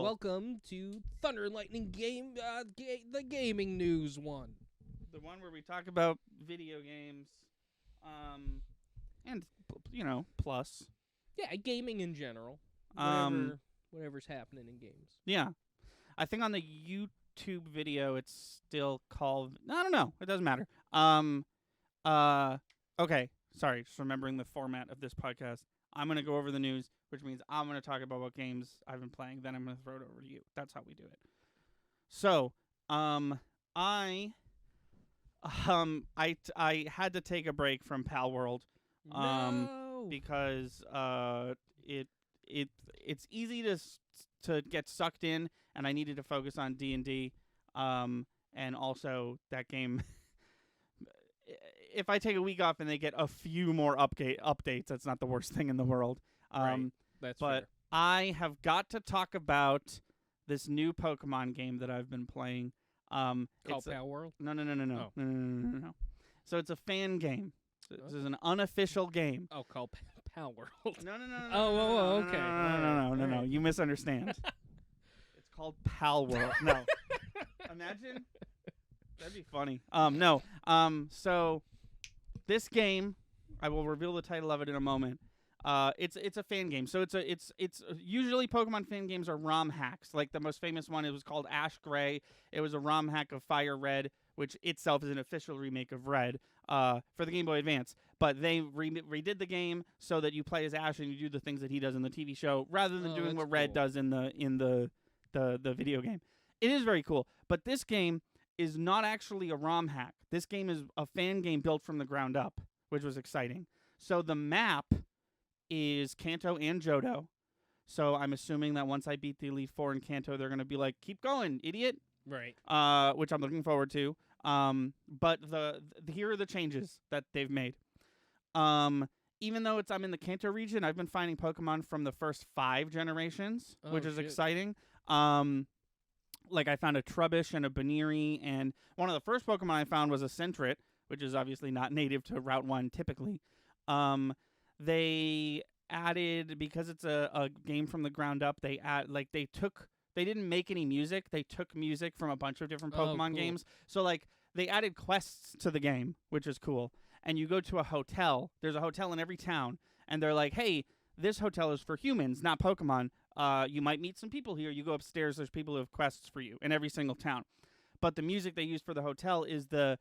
Cool. Welcome to Thunder and Lightning Game, the gaming news one. The one where we talk about video games, and plus. Yeah, gaming in general. Whatever's happening in games. Yeah, I think on the YouTube video it's still called. I don't know. It doesn't matter. Okay. Sorry, just remembering the format of this podcast. I'm gonna go over the news, which means I'm gonna talk about what games I've been playing. Then I'm gonna throw it over to you. That's how we do it. So, I had to take a break from Pal World, No. because it's easy to get sucked in, and I needed to focus on D&D, and also that game. If I take a week off and they get a few more updates, that's not the worst thing in the world. Right. That's but fair. I have got to talk about this new Pokemon game that I've been playing. Called It's Pal World? No. Oh. No. So it's a fan game. This Okay. is an unofficial game. Oh, called Pal World. No. Oh, okay. No. Alright. You misunderstand. It's called Pal World. No. Imagine. That'd be funny. No. So this game, I will reveal the title of it in a moment. It's a fan game. So it's usually Pokemon fan games are ROM hacks. Like the most famous one, it was called Ash Gray. It was a ROM hack of Fire Red, which itself is an official remake of Red, for the Game Boy Advance. But they redid the game so that you play as Ash and you do the things that he does in the TV show, rather than doing what Red does in the video game. It is very cool. But this game is not actually a ROM hack. This game is a fan game built from the ground up, which was exciting. So the map is Kanto and Johto. So I'm assuming that once I beat the Elite Four in Kanto, they're going to be like, keep going, idiot. Right. Which I'm looking forward to. But here are the changes that they've made. Even though I'm in the Kanto region, I've been finding Pokemon from the first 5 generations, which is exciting. Like I found a Trubbish and a Baniri, and one of the first Pokemon I found was a Sentret, which is obviously not native to Route 1 typically. They added, because it's a game from the ground up, they didn't make any music. They took music from a bunch of different Pokemon games. So like they added quests to the game, which is cool. And you go to a hotel. There's a hotel in every town, and they're like, hey, this hotel is for humans, not Pokemon. You might meet some people here. You go upstairs, there's people who have quests for you in every single town. But the music they use for the hotel is the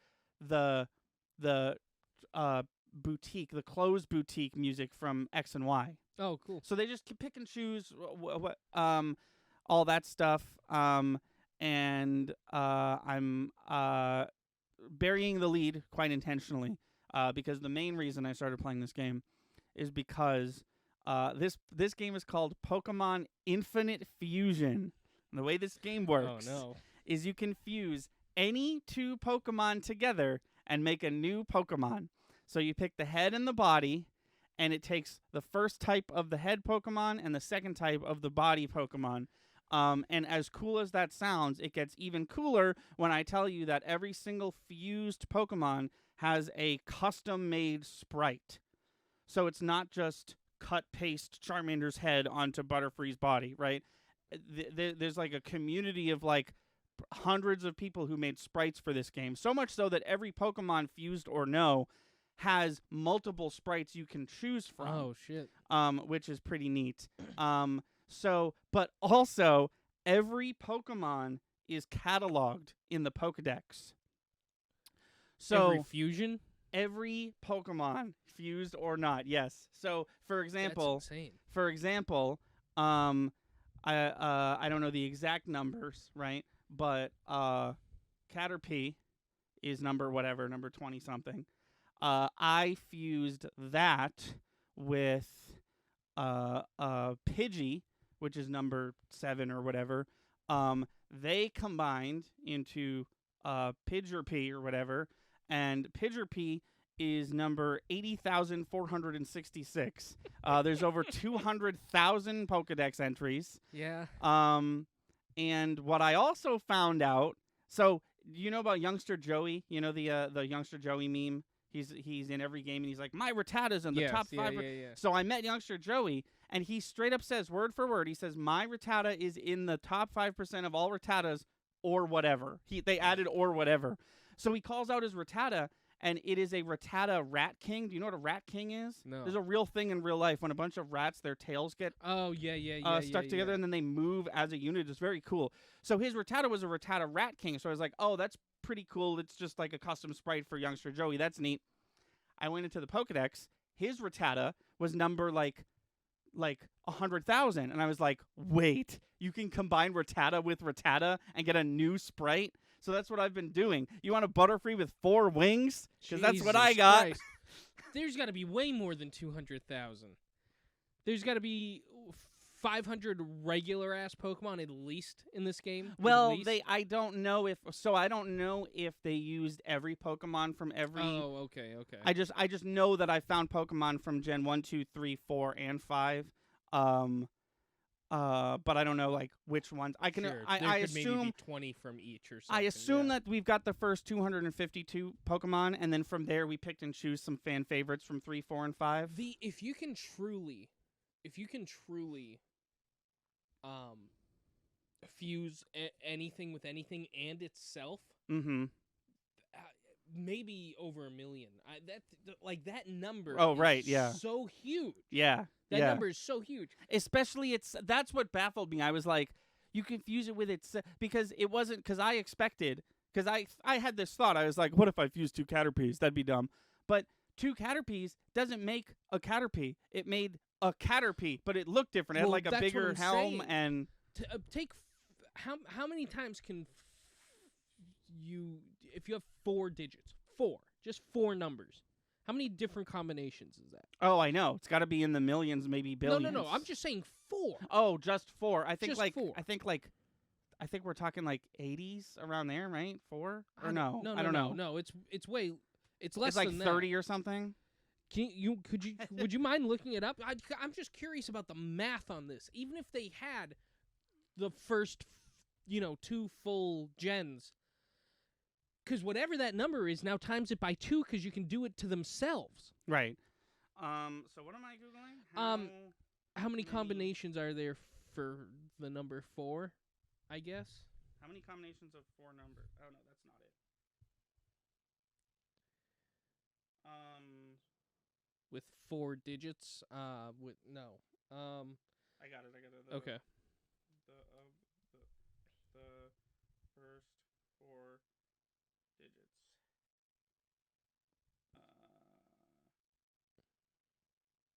boutique, the clothes boutique music from X and Y. Oh, cool. So they just pick and choose all that stuff. And I'm burying the lead quite intentionally, because the main reason I started playing this game is because this game is called Pokemon Infinite Fusion. And the way this game works is you can fuse any 2 Pokemon together and make a new Pokemon. So you pick the head and the body, and it takes the first type of the head Pokemon and the second type of the body Pokemon. And as cool as that sounds, it gets even cooler when I tell you that every single fused Pokemon has a custom-made sprite. So it's not just cut-paste Charmander's head onto Butterfree's body, right? There's like a community of like hundreds of people who made sprites for this game. So much so that every Pokemon, fused or no, has multiple sprites you can choose from. Oh, shit. Which is pretty neat. But also, every Pokemon is cataloged in the Pokedex. So every fusion? Every Pokemon, fused or not, yes. So, for example, that's insane. I don't know the exact numbers, right? But Caterpie is number 20 something. I fused that with Pidgey, which is number 7 or whatever. They combined into Pidgeotto or whatever, and Pidgeotto is number 80,466. There's over 200,000 Pokedex entries. Yeah. And what I also found out, so you know about Youngster Joey? You know the Youngster Joey meme? He's in every game, and he's like, my Rattata's in the top 5. Yeah. So I met Youngster Joey, And he straight up says, word for word, he says, my Rattata is in the top 5% of all Rattatas or whatever. They added or whatever. So he calls out his Rattata, and it is a Rattata Rat King. Do you know what a Rat King is? No. There's a real thing in real life when a bunch of rats, their tails get stuck together, and then they move as a unit. It's very cool. So his Rattata was a Rattata Rat King. So I was like, oh, that's pretty cool. It's just like a custom sprite for youngster Joey. That's neat. I went into the Pokedex. His Rattata was number like 100,000, and I was like, wait, you can combine Rattata with Rattata and get a new sprite? So that's what I've been doing. You want a Butterfree with 4 wings? Because that's what I got. Christ. There's got to be way more than 200,000. There's got to be 500 regular ass Pokemon at least in this game. Well, I don't know if they used every Pokemon from every. Oh, okay. I just know that I found Pokemon from Gen 1, 2, 3, 4, and 5. But I don't know like which ones. I can. Sure. I assume maybe be 20 from each or something. I assume that we've got the first 252 Pokemon, and then from there we picked and choose some fan favorites from 3, 4, and 5. If you can truly, fuse anything with anything and itself. Mm-hmm. Maybe over 1 million. That number. Oh, is right, yeah. So huge. Yeah. That number is so huge. Especially that's what baffled me. I was like, you confuse it with its because it wasn't because I expected because I had this thought. I was like, what if I fused 2 Caterpies? That'd be dumb. But 2 Caterpies doesn't make a Caterpie. It made a Caterpie, but it looked different. It had like a bigger helm saying. and how many times can you if you have 4 digits, just 4 numbers. How many different combinations is that? Oh, I know. It's got to be in the millions, maybe billions. No. I'm just saying 4. Oh, just 4. I think just like 4. I think we're talking like 80s around there, right? 4 or no? I don't know. No, it's way. It's less it's like than 30 or something. Would you mind looking it up? I'm just curious about the math on this. Even if they had the first, 2 full gens. Because whatever that number is, now times it by 2 because you can do it to themselves. Right. So what am I Googling? How many combinations are there for the number 4, I guess? How many combinations of 4 numbers? Oh, no, that's not it. With 4 digits? No. I got it. Okay. The first 4 digits.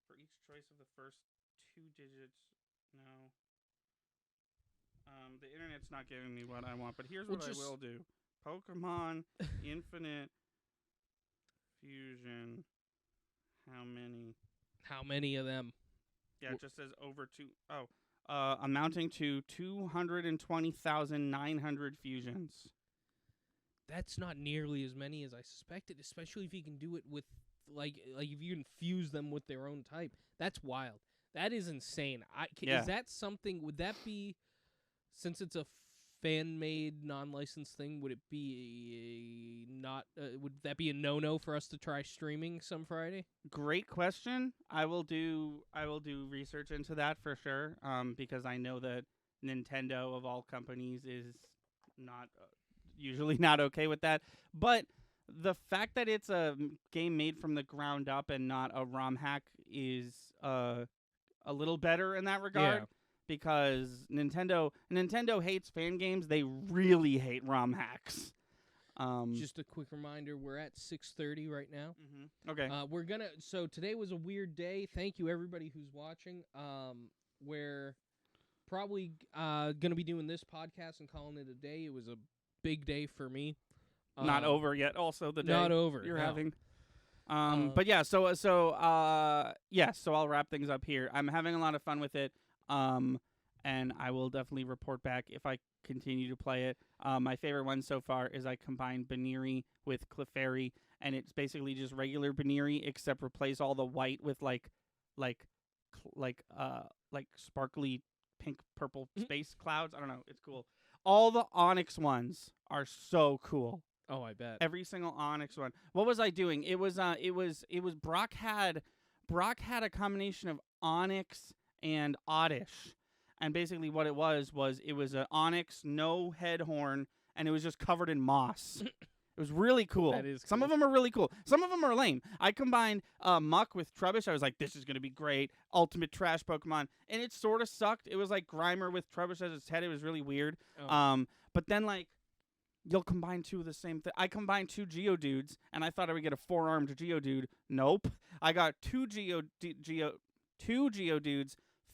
For each choice of the first 2 digits, no. The internet's not giving me what I want, but here's what I will do. Pokemon Infinite Fusion. How many of them? Yeah, it just says over 2. Amounting to 220,900 fusions. That's not nearly as many as I suspected, especially if you can do it with like if you can fuse them with their own type. That's wild. That is insane. Is that something? Would that be, since it's a fan-made, non-licensed thing? Would it be would that be a no-no for us to try streaming some Friday? Great question. I will do research into that for sure. Because I know that Nintendo of all companies is not usually not okay with that. But the fact that it's a game made from the ground up and not a ROM hack is a little better in that regard. Yeah. Because Nintendo hates fan games. They really hate ROM hacks. Just a quick reminder, we're at 6:30 right now. Mm-hmm. Okay. So today was a weird day. Thank you everybody who's watching. We're probably gonna be doing this podcast and calling it a day. It was a big day for me. Not over yet. Also, the day not over. You're no. having. But yeah. So I'll wrap things up here. I'm having a lot of fun with it. And I will definitely report back if I continue to play it. My favorite one so far is I combined Baniri with Clefairy, and it's basically just regular Baniri except replace all the white with like sparkly pink purple space clouds. I don't know. It's cool. All the Onyx ones are so cool. Oh, I bet. Every single Onyx one. What was I doing? It was Brock had a combination of Onyx and Oddish. And basically what it was it was an onyx, no head horn, and it was just covered in moss. It was really cool. That is Some cool. of them are really cool. Some of them are lame. I combined Muck with Trubbish. I was like, this is going to be great. Ultimate trash Pokemon. And it sort of sucked. It was like Grimer with Trubbish as its head. It was really weird. Oh. But then, like, you'll combine two of the same thing. I combined two Geodudes, and I thought I would get a 4-armed Geodude. Nope. I got two Geodudes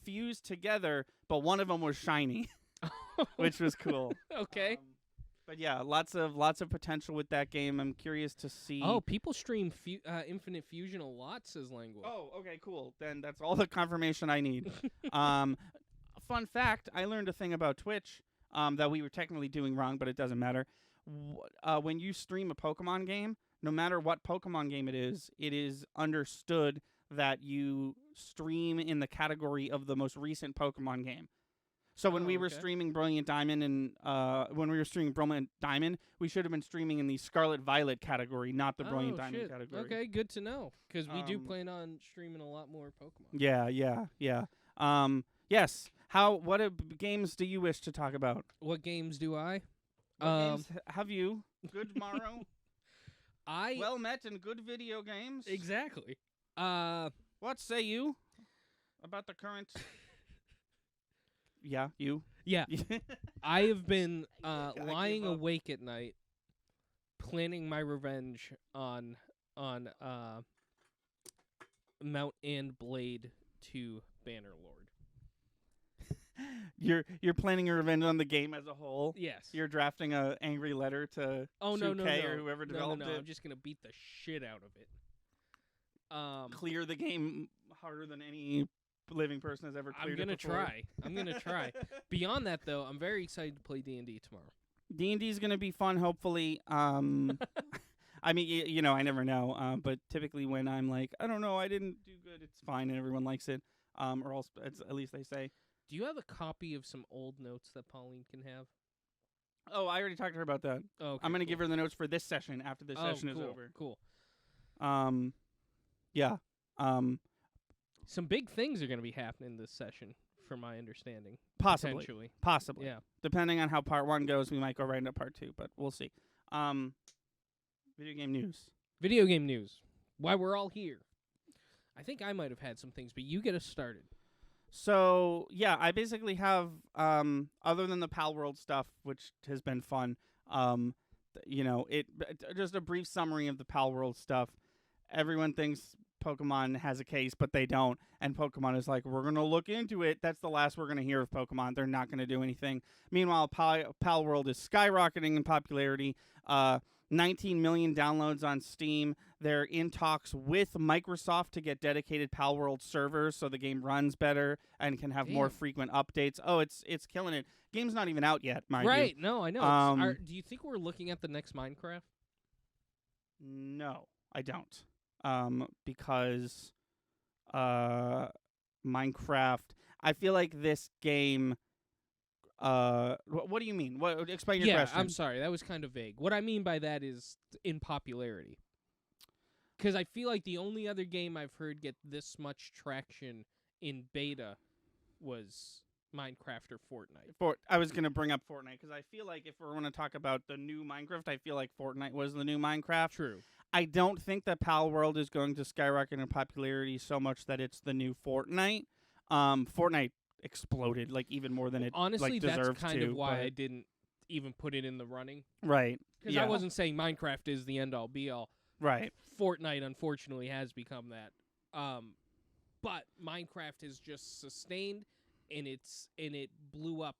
fused together, but one of them was shiny, which was cool. Okay. But yeah, lots of potential with that game. I'm curious to see. Oh, people stream Infinite Fusion a lot, says Langua. Oh, okay, cool. Then that's all the confirmation I need. Fun fact, I learned a thing about Twitch that we were technically doing wrong, but it doesn't matter. When you stream a Pokemon game, no matter what Pokemon game it is understood that you stream in the category of the most recent Pokemon game. So when we were streaming Brilliant Diamond and we should have been streaming in the Scarlet Violet category, not the Brilliant Diamond category. Okay, good to know, because we do plan on streaming a lot more Pokemon. Yeah. Yes. What games do you wish to talk about? What games do I? What games have you? Good morrow. I well met in good video games. Exactly. What say you about the current? Yeah, you. Yeah. I have been lying awake at night, planning my revenge on Mount and Blade 2 Bannerlord. You're planning your revenge on the game as a whole. Yes. You're drafting a angry letter to no, or whoever developed it. I'm just gonna beat the shit out of it. Clear the game harder than any living person has ever cleared it before. I'm gonna try. Beyond that, though, I'm very excited to play D&D tomorrow. D&D is gonna be fun, hopefully. I mean, I never know. But typically, when I'm like, I don't know, I didn't do good, it's fine, and everyone likes it. Or else, at least they say. Do you have a copy of some old notes that Pauline can have? Oh, I already talked to her about that. Oh, okay, I'm gonna give her the notes for this session after this session is over. Cool. Yeah. Some big things are going to be happening this session, from my understanding. Possibly. Yeah. Depending on how part 1 goes, we might go right into part 2, but we'll see. Video game news. Why we're all here. I think I might have had some things, but you get us started. So, yeah, I basically have, other than the Pal World stuff, which has been fun, just a brief summary of the Pal World stuff. Everyone thinks Pokemon has a case, but they don't. And Pokemon is like, we're going to look into it. That's the last we're going to hear of Pokemon. They're not going to do anything. Meanwhile, Pal World is skyrocketing in popularity. 19 million downloads on Steam. They're in talks with Microsoft to get dedicated Pal World servers so the game runs better and can have more frequent updates. Oh, it's killing it. Game's not even out yet, mind you. Right, no, I know. Do you think we're looking at the next Minecraft? No, I don't. Because Minecraft, I feel like this game. What do you mean? Explain your question. Yeah, I'm sorry, that was kind of vague. What I mean by that is in popularity. Because I feel like the only other game I've heard get this much traction in beta was Minecraft or Fortnite. I was going to bring up Fortnite because I feel like if we're going to talk about the new Minecraft, I feel like Fortnite was the new Minecraft. True. I don't think that Pal World is going to skyrocket in popularity so much that it's the new Fortnite. Fortnite exploded like even more than it honestly deserved that's kind to, of why I didn't even put it in the running. Right. Because I wasn't saying Minecraft is the end all be all. Right. Fortnite unfortunately has become that. But Minecraft has just sustained and it blew up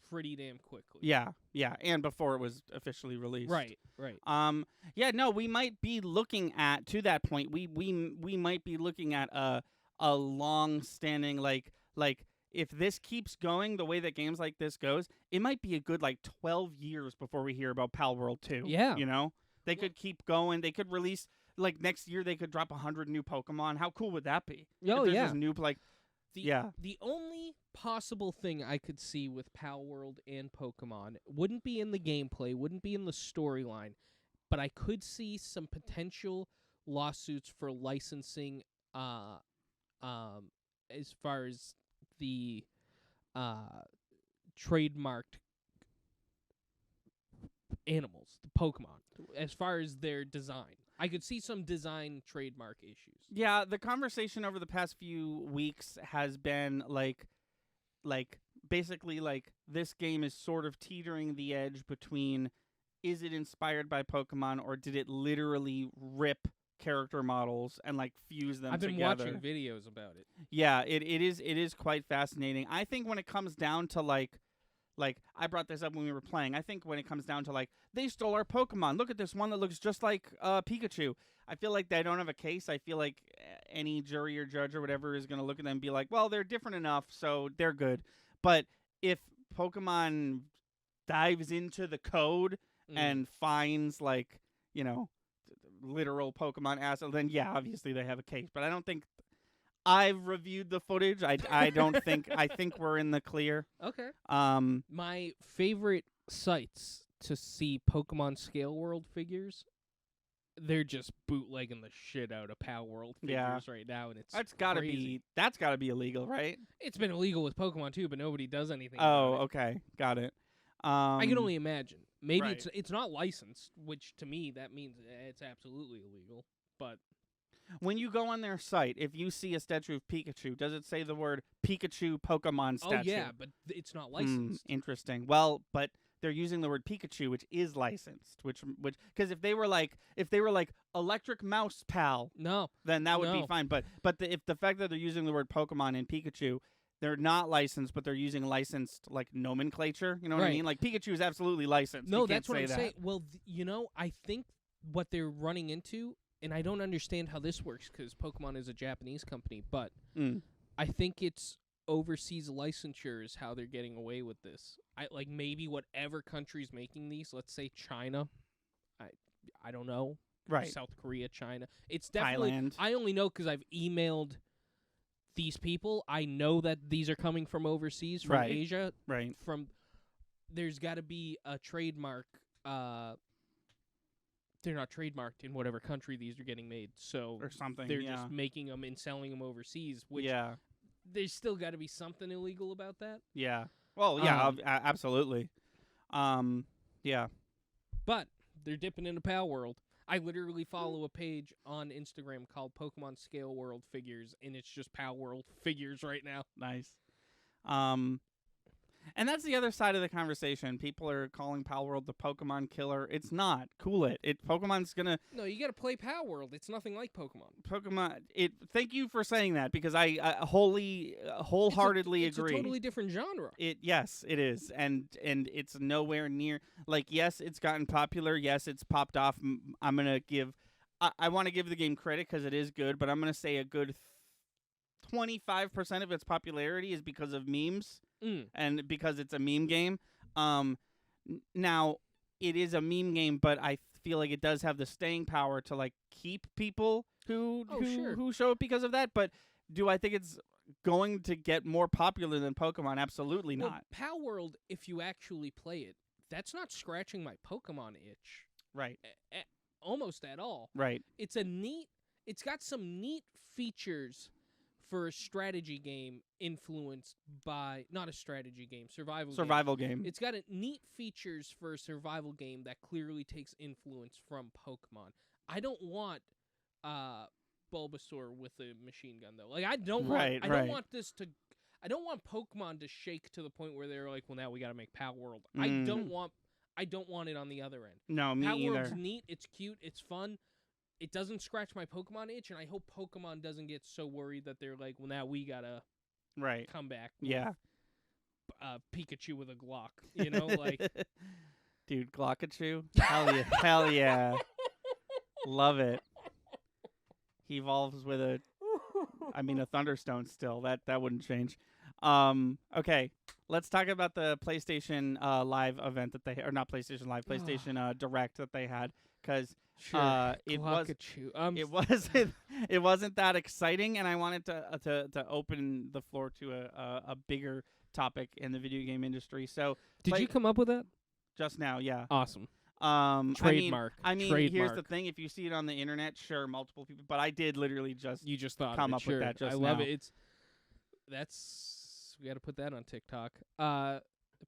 pretty damn quickly. Yeah, and before it was officially released. Right. We might be looking at, to that point, we might be looking at a long-standing like if this keeps going the way that games like this goes, it might be a good 12 years before we hear about Pal World 2. Yeah. They could keep going. They could release next year they could drop 100 new Pokemon. How cool would that be? Oh, yeah. New The only possible thing I could see with Pal World and Pokemon wouldn't be in the gameplay, wouldn't be in the storyline, but I could see some potential lawsuits for licensing as far as the trademarked animals, the Pokemon, as far as their design. I could see some design trademark issues. Yeah, the conversation over the past few weeks has been like basically like this game is sort of teetering the edge between, is it inspired by Pokemon or did it literally rip character models and like fuse them together? I've been watching videos about it. Yeah, it is quite fascinating. I think when it comes down to like I brought this up when we were playing. I think when it comes down to like, they stole our Pokemon. Look at this one that looks just like Pikachu. I feel like they don't have a case. I feel like any jury or judge or whatever is going to look at them and be like, well, they're different enough, so they're good. But if Pokemon dives into the code and finds like, literal Pokemon assets, then yeah, obviously they have a case. But I don't think I've reviewed the footage. I don't think I think we're in the clear. Okay. My favorite sites to see Pokemon Scale World figures, they're just bootlegging the shit out of Power World figures right now, and that's gotta be illegal, right? It's been illegal with Pokemon too, but nobody does anything. Oh, okay, got it. I can only imagine. Maybe it's not licensed, which to me that means it's absolutely illegal. But when you go on their site, if you see a statue of Pikachu, does it say the word Pikachu Pokemon statue? Oh yeah, but it's not licensed. Interesting. Well, but they're using the word Pikachu, which is licensed. Which because if they were like Electric Mouse Pal, then that would be fine. But if the fact that they're using the word Pokemon and Pikachu, they're not licensed, but they're using licensed like nomenclature. You know what I mean? Like Pikachu is absolutely licensed. No, that's what I'm saying. Well, I think what they're running into. And I don't understand how this works because Pokemon is a Japanese company, but I think it's overseas licensure is how they're getting away with this. Maybe whatever country's making these, let's say China, I don't know, right? South Korea, China. It's definitely Thailand. I only know because I've emailed these people. I know that these are coming from overseas, from Asia, right? There's got to be a trademark. They're not trademarked in whatever country these are getting made, so or something. They're just making them and selling them overseas. Which there's still got to be something illegal about that. Yeah. Well, yeah, absolutely. Yeah. But they're dipping into Pal World. I literally follow a page on Instagram called Pokemon Scale World Figures, and it's just Pal World figures right now. Nice. And that's the other side of the conversation. People are calling Pal World the Pokemon killer. It's not. Cool it. Pokemon's gonna. No, you gotta play Pal World. It's nothing like Pokemon. Thank you for saying that because I wholeheartedly agree. It's a totally different genre. Yes, it is, and it's nowhere near. Like, yes, it's gotten popular. Yes, it's popped off. I'm gonna give. I want to give the game credit because it is good, but I'm gonna say a good 25% of its popularity is because of memes. And because it's a meme game. Now, it is a meme game, but I feel like it does have the staying power to like keep people who show up because of that. But do I think it's going to get more popular than Pokemon? Absolutely not. Pal World, if you actually play it, that's not scratching my Pokemon itch. Right. Almost at all. Right. It's got some neat features for a strategy game influenced by, not a strategy game, survival game. It's got neat features for a survival game that clearly takes influence from Pokemon. I don't want Bulbasaur with a machine gun though. Like I don't want Pokemon to shake to the point where they're like, well, now we got to make Pal World. I don't want it on the other end. No, me either. Pal World's neat, it's cute, it's fun. It doesn't scratch my Pokemon itch, and I hope Pokemon doesn't get so worried that they're like, well, now we gotta come back. Yeah. Pikachu with a Glock, like. Dude, Glockachu? Hell yeah. Love it. He evolves with a Thunderstone still. That wouldn't change. Okay, let's talk about the PlayStation Live event that they, or not PlayStation Live, PlayStation Direct that they had, because it wasn't that exciting, and I wanted to open the floor to a bigger topic in the video game industry. So, did you come up with that just now? Yeah, awesome. Trademark. Here's the thing: if you see it on the internet, sure, multiple people, but I did literally just thought come up with that. Just I love it. That's We got to put that on TikTok.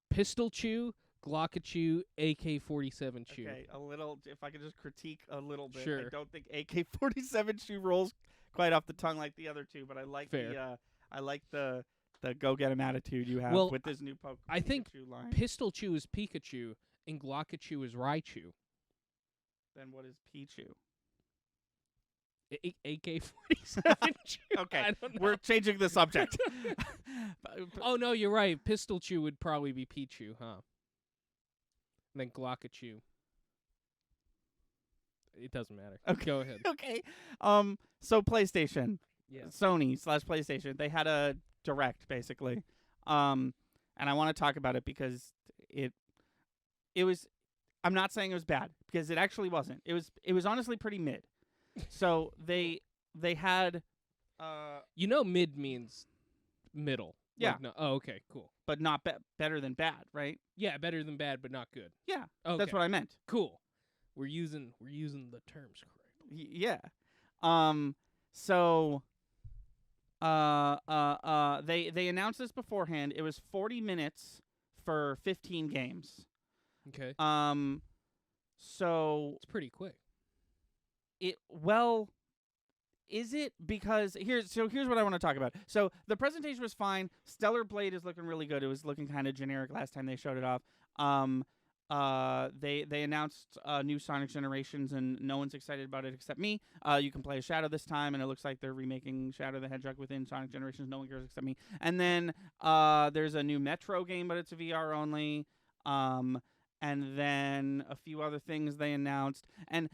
Pistol Chew, Glockachew, AK-47 Chew. Okay, a little. If I could just critique a little bit, Sure. I don't think AK-47 Chew rolls quite off the tongue like the other two, but I like Fair. the go get 'em attitude you have with this new Pikachu I think line. Pistol Chew is Pikachu and Glockachew is Raichu. Then what is Pichu? AK-47 Chew. Okay, I don't know. we're changing the subject. Oh no, you're right. Pistol Chew would probably be Pichu, huh? And then Glockachew. It doesn't matter. Okay. Go ahead. Okay. So PlayStation, Sony / PlayStation, they had a direct basically, and I want to talk about it because it was. I'm not saying it was bad because it actually wasn't. It was honestly pretty mid. So they had. Mid means middle. Yeah. Like, no, oh, okay, cool. But not better than bad, right? Yeah, better than bad, but not good. Yeah. Okay. That's what I meant. Cool. We're using the terms correctly. Yeah. So. They announced this beforehand. It was 40 minutes for 15 games. Okay. So it's pretty quick. Is it? Because here's what I want to talk about. So the presentation was fine. Stellar Blade is looking really good. It was looking kind of generic last time they showed it off. They announced new Sonic Generations, and no one's excited about it except me. You can play a Shadow this time, and it looks like they're remaking Shadow the Hedgehog within Sonic Generations. No one cares except me. And then there's a new Metro game, but it's VR only. And then a few other things they announced, and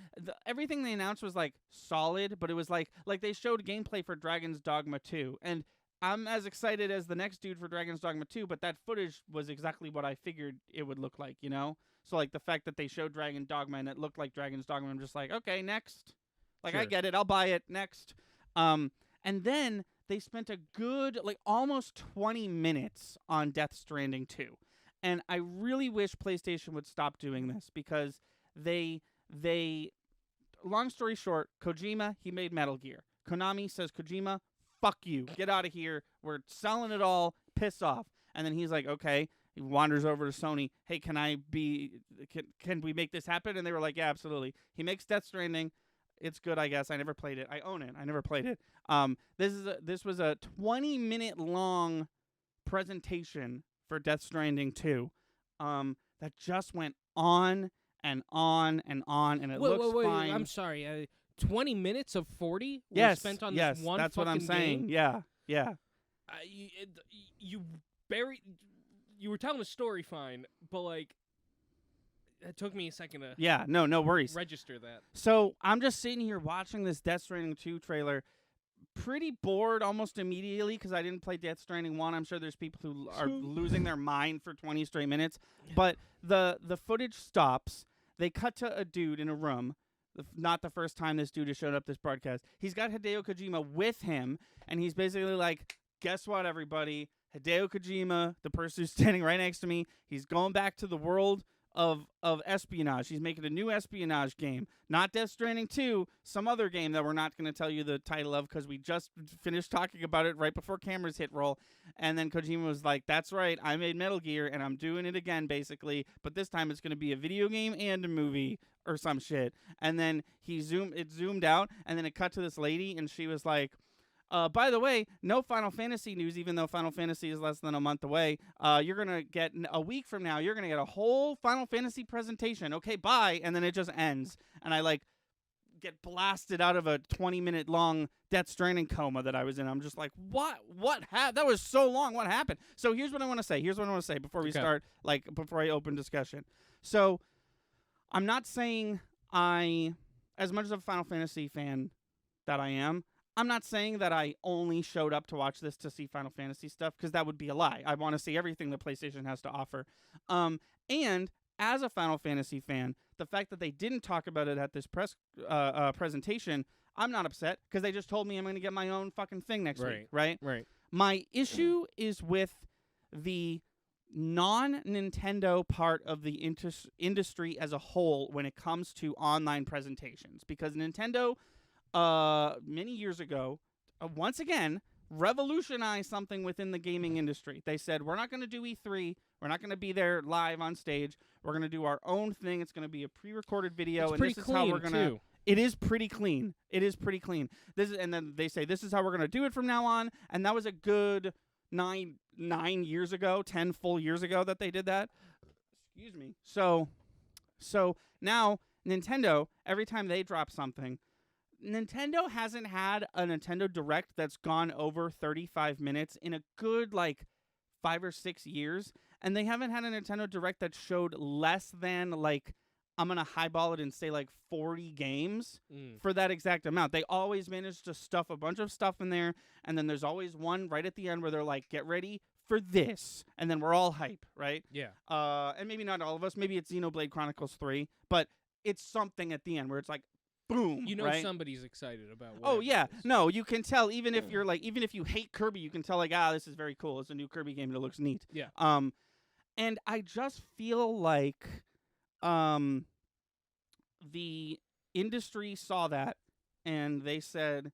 everything they announced was like solid, but it was like they showed gameplay for Dragon's Dogma 2, and I'm as excited as the next dude for Dragon's Dogma 2, but that footage was exactly what I figured it would look like, you know? So like the fact that they showed Dragon Dogma and it looked like Dragon's Dogma, I'm just like, okay, next. Like, sure. I get it, I'll buy it, next. And then they spent a good almost 20 minutes on Death Stranding 2. And I really wish PlayStation would stop doing this because they long story short, Kojima, he made Metal Gear. Konami says, Kojima, fuck you. Get out of here. We're selling it all. Piss off. And then he's like, okay. He wanders over to Sony. Hey, can we make this happen? And they were like, yeah, absolutely. He makes Death Stranding. It's good, I guess. I never played it. I own it. I never played it. This was a 20-minute long presentation for Death Stranding 2 that just went on and on and on, and it looks fine. I'm sorry. 20 minutes of 40 were spent on this one that's fucking what I'm saying. game? Yeah. You were telling a story fine, but it took me a second to no worries. Register that. So I'm just sitting here watching this Death Stranding 2 trailer, pretty bored almost immediately because I didn't play Death Stranding 1. I'm sure there's people who are losing their mind for 20 straight minutes. But the footage stops. They cut to a dude in a room. Not the first time this dude has showed up this broadcast. He's got Hideo Kojima with him, and he's basically like, guess what, everybody? Hideo Kojima, the person who's standing right next to me, he's going back to the world of espionage. He's making a new espionage game. Not Death Stranding 2, some other game that we're not going to tell you the title of because we just finished talking about it right before cameras hit roll. And then Kojima was like, that's right, I made Metal Gear, and I'm doing it again, basically. But this time it's going to be a video game and a movie or some shit. And then it zoomed out, and then it cut to this lady, and she was like, by the way, no Final Fantasy news, even though Final Fantasy is less than a month away. You're going to get, a week from now, you're going to get a whole Final Fantasy presentation. Okay, bye. And then it just ends. And I, get blasted out of a 20-minute long Death Stranding coma that I was in. I'm just like, what? That was so long. What happened? So here's what I want to say. Before we start, before I open discussion. So I'm not saying as much as a Final Fantasy fan that I am, I'm not saying that I only showed up to watch this to see Final Fantasy stuff, because that would be a lie. I want to see everything that PlayStation has to offer. And as a Final Fantasy fan, the fact that they didn't talk about it at this press presentation, I'm not upset, because they just told me I'm going to get my own fucking thing next week, right? Right. My issue is with the non-Nintendo part of the industry as a whole when it comes to online presentations, because Nintendo many years ago once again revolutionized something within the gaming industry. They said, we're not going to do E3. We're not going to be there live on stage. We're going to do our own thing. It's going to be a pre-recorded video. It's and pretty this is clean, how we're going to. too. It is pretty clean. And then they say, this is how we're going to do it from now on. And that was a good 9 years ago, 10 full years ago that they did that. Excuse me. So now Nintendo, every time they drop something, Nintendo hasn't had a Nintendo Direct that's gone over 35 minutes in a good, 5 or 6 years. And they haven't had a Nintendo Direct that showed less than, I'm going to highball it and say, 40 games for that exact amount. They always manage to stuff a bunch of stuff in there. And then there's always one right at the end where they're like, get ready for this. And then we're all hype, right? Yeah. And maybe not all of us. Maybe it's Xenoblade Chronicles 3. But it's something at the end where it's like, boom, you know, right? somebody's excited about. Oh yeah, no, you can tell. Even if you're even if you hate Kirby, you can tell this is very cool. It's a new Kirby game and it looks neat. Yeah. And I just feel like, the industry saw that and they said,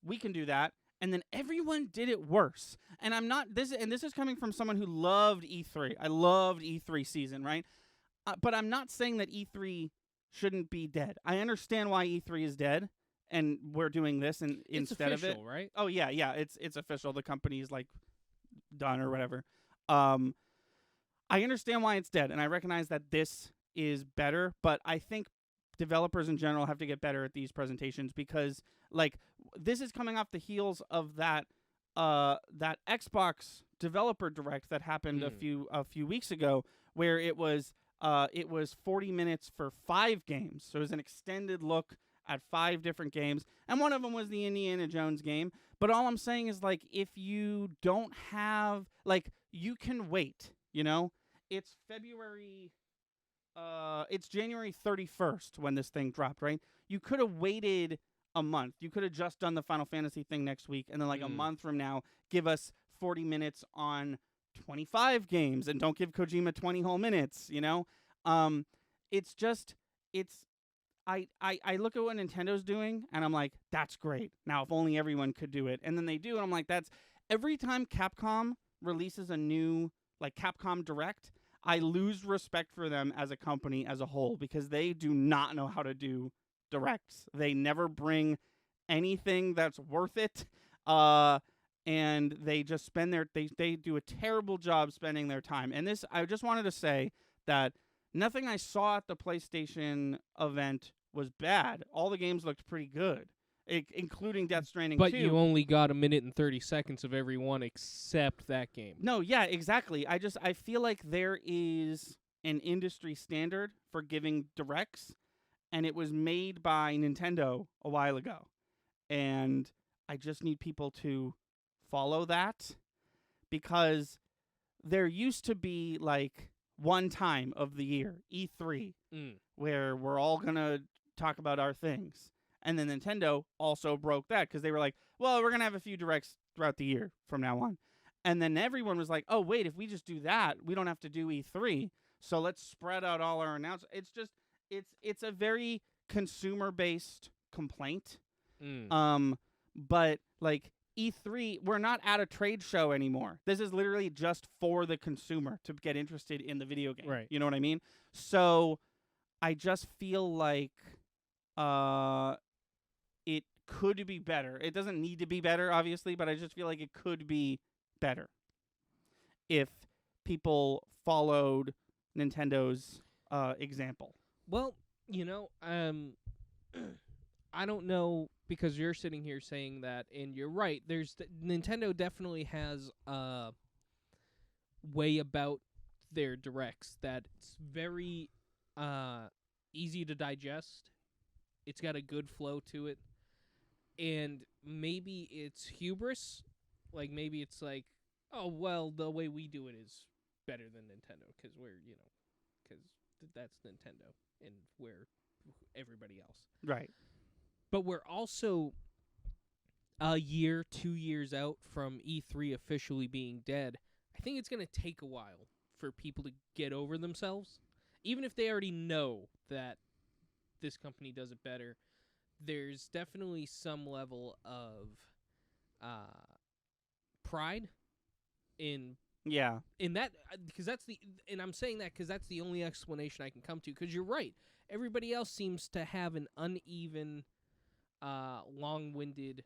we can do that. And then everyone did it worse. And this is coming from someone who loved E3. I loved E3 season, right? But I'm not saying that E3 shouldn't be dead. I understand why E3 is dead, and we're doing this instead official, of it. Right? Oh yeah, it's official. The company's done or whatever. I understand why it's dead, and I recognize that this is better, but I think developers in general have to get better at these presentations because this is coming off the heels of that Xbox developer direct that happened a few weeks ago, where it was 40 minutes for 5 games. So it was an extended look at 5 different games, and one of them was the Indiana Jones game. But all I'm saying is, if you don't have, you can wait, It's February, it's January 31st when this thing dropped, right? You could have waited a month. You could have just done the Final Fantasy thing next week, and then, a month from now, give us 40 minutes on 25 games, and don't give Kojima 20 whole minutes, It's just, I look at what Nintendo's doing, and I'm like, that's great. Now, if only everyone could do it. And then they do, and I'm like, every time Capcom releases a new, Capcom Direct, I lose respect for them as a company as a whole, because they do not know how to do directs. They never bring anything that's worth it. And they just spend they do a terrible job spending their time. And I just wanted to say that nothing I saw at the PlayStation event was bad. All the games looked pretty good, including Death Stranding 2. But you only got 1 minute and 30 seconds of every one except that game. No, yeah, exactly. I feel like there is an industry standard for giving directs, and it was made by Nintendo a while ago. And I just need people to follow that, because there used to be one time of the year, E3, where we're all going to talk about our things. And then Nintendo also broke that because they were like, well, we're going to have a few directs throughout the year from now on. And then everyone was like, oh, wait, if we just do that, we don't have to do E3. So let's spread out all our announcements. It's just, it's a very consumer-based complaint. But E3, we're not at a trade show anymore. This is literally just for the consumer to get interested in the video game. Right. You know what I mean? So I just feel like it could be better. It doesn't need to be better, obviously, but I just feel like it could be better if people followed Nintendo's example. Well, I don't know, because you're sitting here saying that, and you're right. Nintendo definitely has a way about their directs that it's very easy to digest. It's got a good flow to it, and maybe it's hubris. Maybe it's oh well, the way we do it is better than Nintendo because because that's Nintendo and we're everybody else. Right. But we're also a year, 2 years out from E3 officially being dead. I think it's going to take a while for people to get over themselves. Even if they already know that this company does it better, there's definitely some level of pride in Yeah. in that, because and I'm saying that because that's the only explanation I can come to. Because you're right, everybody else seems to have an uneven, long-winded,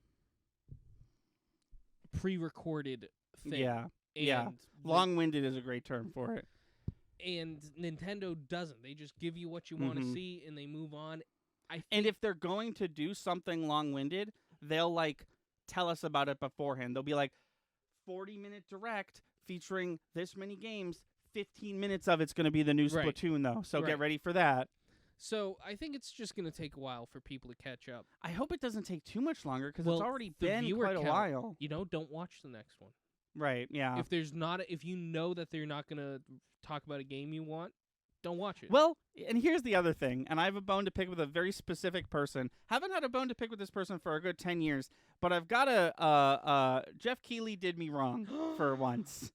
pre-recorded thing. Yeah. And Yeah. Long-winded is a great term for it. And Nintendo doesn't. They just give you what you want to see, and they move on. And if they're going to do something long-winded, they'll like tell us about it beforehand. They'll be like, 40-minute direct featuring this many games. 15 minutes of it's going to be the new Splatoon, though. So get ready for that. So I think it's just going to take a while for people to catch up. I hope it doesn't take too much longer because it's already been quite a while. Don't watch the next one. Right, yeah. If you know that they're not going to talk about a game you want, don't watch it. Well, and here's the other thing, and I have a bone to pick with a very specific person. Haven't had a bone to pick with this person for a good 10 years, but I've got Jeff Keighley did me wrong for once.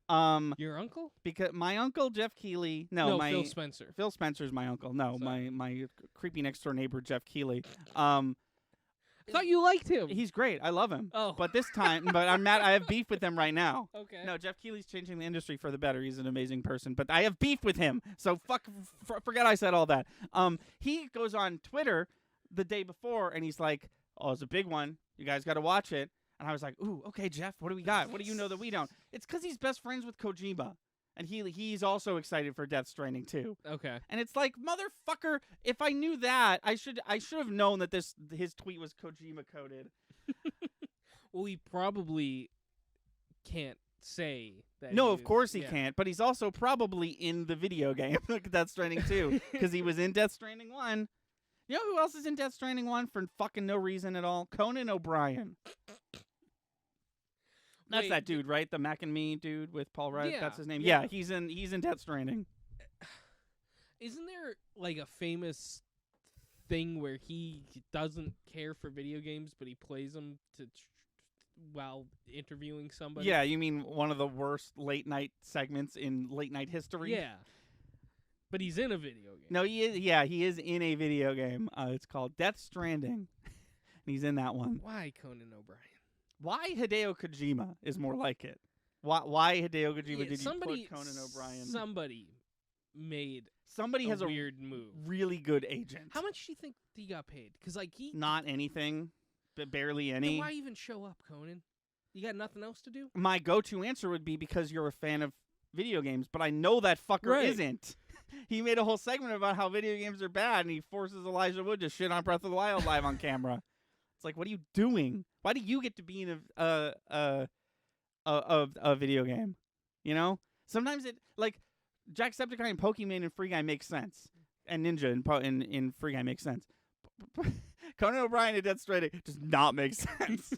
Your uncle? Because my uncle Jeff Keighley, Phil Spencer. Phil Spencer's my uncle. No, my creepy next door neighbor Jeff Keighley. I thought you liked him. He's great. I love him. Oh. But I'm mad. I have beef with him right now. Okay. No, Jeff Keighley's changing the industry for the better. He's an amazing person. But I have beef with him. So forget I said all that. He goes on Twitter the day before, and he's like, oh, it's a big one. You guys got to watch it. And I was like, ooh, okay, Jeff, what do we got? What do you know that we don't? It's because he's best friends with Kojima. And he's also excited for Death Stranding too. Okay. And it's like, motherfucker, if I knew that, I should have known that his tweet was Kojima coded. Well, he probably can't say that. No, of course he can't, but he's also probably in the video game Death Stranding 2 because he was in Death Stranding 1. You know who else is in Death Stranding 1 for fucking no reason at all? Conan O'Brien. That's that dude, right? The Mac and Me dude with Paul Rudd. Yeah, that's his name. Yeah, he's in Death Stranding. Isn't there like a famous thing where he doesn't care for video games, but he plays them while interviewing somebody? Yeah, you mean one of the worst late night segments in late night history? Yeah. But he's in a video game. No, he is. Yeah, he is in a video game. It's called Death Stranding, and he's in that one. Why Conan O'Brien? Why Hideo Kojima is more like it. Why Hideo Kojima did you put Conan O'Brien? Somebody has a weird move. Really good agent. How much do you think he got paid? Because not anything, but barely any. Then why even show up, Conan? You got nothing else to do? My go-to answer would be because you're a fan of video games, but I know that fucker isn't. He made a whole segment about how video games are bad, and he forces Elijah Wood to shit on Breath of the Wild live on camera. It's like, what are you doing? Why do you get to be in a video game? You know, sometimes it like Jacksepticeye and Pokemon and Free Guy makes sense, and Ninja in Free Guy makes sense. Conan O'Brien and Death Stranding does not make sense.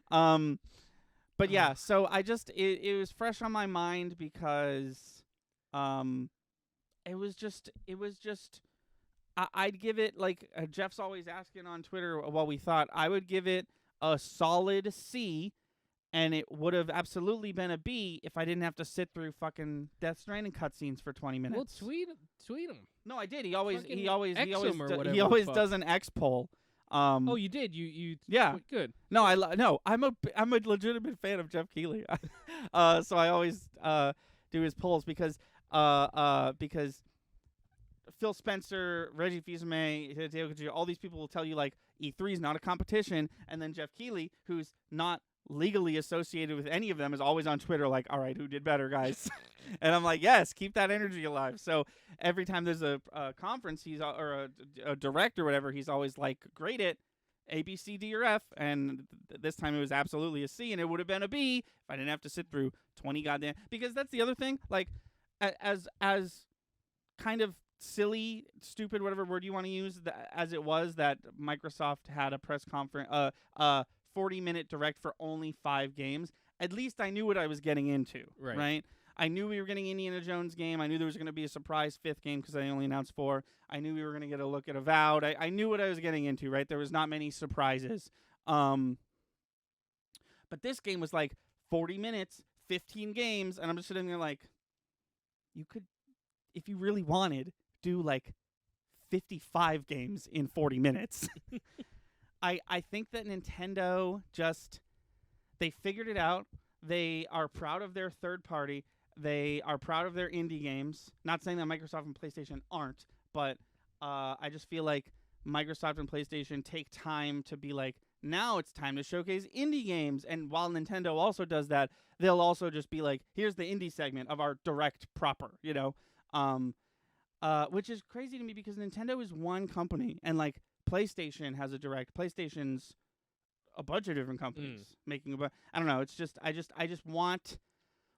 But yeah, so I just it was fresh on my mind because it was just I'd give it, like Jeff's always asking on Twitter what we thought. I would give it a solid C, and it would have absolutely been a B if I didn't have to sit through fucking Death Stranding cutscenes for 20 minutes. Well, tweet him. No, I did. He always does an X poll. Oh, you did. You yeah. Good. No, I'm a legitimate fan of Jeff Keighley. So I always do his polls because Phil Spencer, Reggie Fils-Aimé, Hideo Kojima, all these people will tell you like E3 is not a competition, and then Jeff Keighley, who's not legally associated with any of them, is always on Twitter like, all right, who did better, guys? And I'm like, yes, keep that energy alive. So every time there's a conference, or a direct or whatever, he's always like, grade it A, B, C, D, or F, and this time it was absolutely a C, and it would have been a B if I didn't have to sit through 20 goddamn. Because that's the other thing, like as kind of silly, stupid, whatever word you want to use, as it was that Microsoft had a press conference, 40-minute direct for only 5 games. At least I knew what I was getting into, right? I knew we were getting Indiana Jones game. I knew there was going to be a surprise 5th game because they only announced 4. I knew we were going to get a look at Avowed. I knew what I was getting into, right? There was not many surprises. But this game was like 40 minutes, 15 games, and I'm just sitting there like, you could, if you really wanted, do like 55 games in 40 minutes. I think that Nintendo they figured it out. They are proud of their third party. They are proud of their indie games. Not saying that Microsoft and PlayStation aren't, but I just feel like Microsoft and PlayStation take time to be like, now it's time to showcase indie games. And while Nintendo also does that, they'll also just be like, here's the indie segment of our direct proper, you know? Which is crazy to me because Nintendo is one company, and like PlayStation has a direct. PlayStation's a bunch of different companies making I don't know. It's just I just want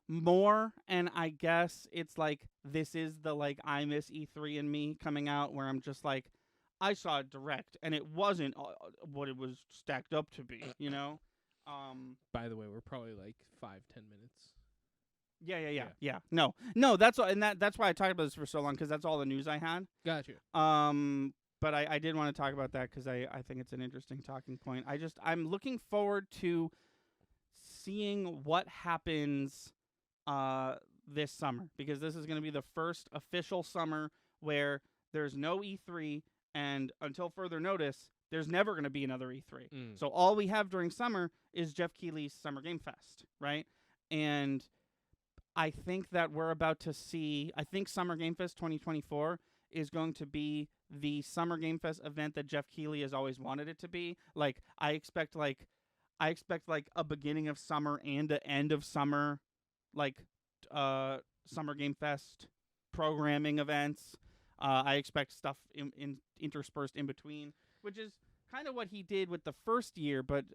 more, and I guess it's like this is the like I miss E3 in me coming out, where I'm just like, I saw it direct and it wasn't what it was stacked up to be, you know. By the way, we're probably like 5-10 minutes. Yeah. No, that's all, and that's why I talked about this for so long, because that's all the news I had. Gotcha. But I did want to talk about that because I think it's an interesting talking point. I'm looking forward to seeing what happens this summer, because this is going to be the first official summer where there's no E3, and until further notice, there's never going to be another E3. So all we have during summer is Jeff Keighley's Summer Game Fest, right? And I think that we're about to see, I think Summer Game Fest 2024 is going to be the Summer Game Fest event that Jeff Keighley has always wanted it to be. Like, I expect a beginning of summer and an end of summer, like, Summer Game Fest programming events. I expect stuff interspersed in between, which is kind of what he did with the first year, but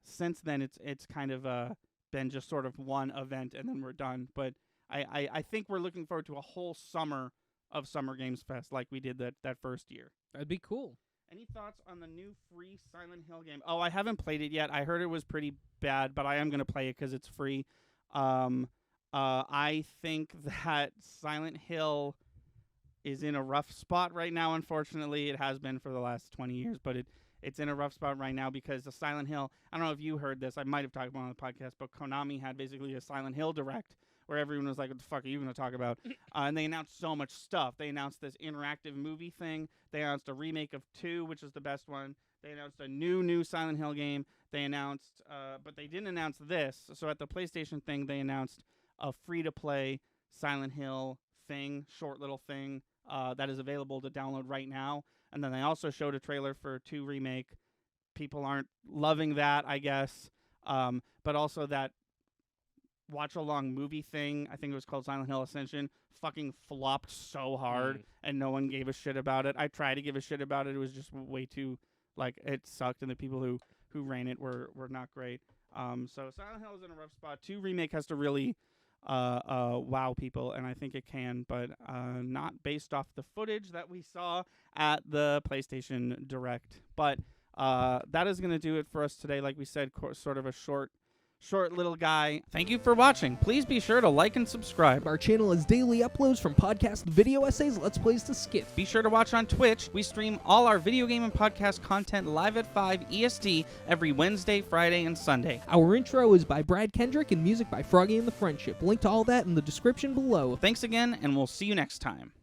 since then it's kind of been just sort of one event and then we're done. But I think we're looking forward to a whole summer of Summer Games Fest like we did that first year. That'd be cool. Any thoughts on the new free Silent Hill game? Oh, I haven't played it yet. I heard it was pretty bad, but I am going to play it because it's free. I think that Silent Hill is in a rough spot right now, unfortunately. It has been for the last 20 years, but it's in a rough spot right now because the Silent Hill, I don't know if you heard this, I might have talked about it on the podcast, but Konami had basically a Silent Hill Direct where everyone was like, what the fuck are you going to talk about? And they announced so much stuff. They announced this interactive movie thing. They announced a remake of 2, which is the best one. They announced a new Silent Hill game. They announced, but they didn't announce this. So at the PlayStation thing, they announced a free-to-play Silent Hill thing, short little thing, that is available to download right now. And then they also showed a trailer for 2 remake. People aren't loving that, I guess. But also that watch-along movie thing, I think it was called Silent Hill Ascension, fucking flopped so hard, and no one gave a shit about it. I tried to give a shit about it. It was just way too, like, it sucked, and the people who ran it were not great. So Silent Hill is in a rough spot. 2 remake has to really wow people, and I think it can, but not based off the footage that we saw at the PlayStation Direct. But that is going to do it for us today. Like we said, sort of a short little guy. Thank you for watching. Please be sure to like and subscribe. Our channel has daily uploads from podcast video essays, Let's Plays to skits. Be sure to watch on Twitch. We stream all our video game and podcast content live at 5 EST every Wednesday, Friday, and Sunday. Our intro is by Brad Kendrick and music by Froggy and the Friendship. Link to all that in the description below. Thanks again, and we'll see you next time.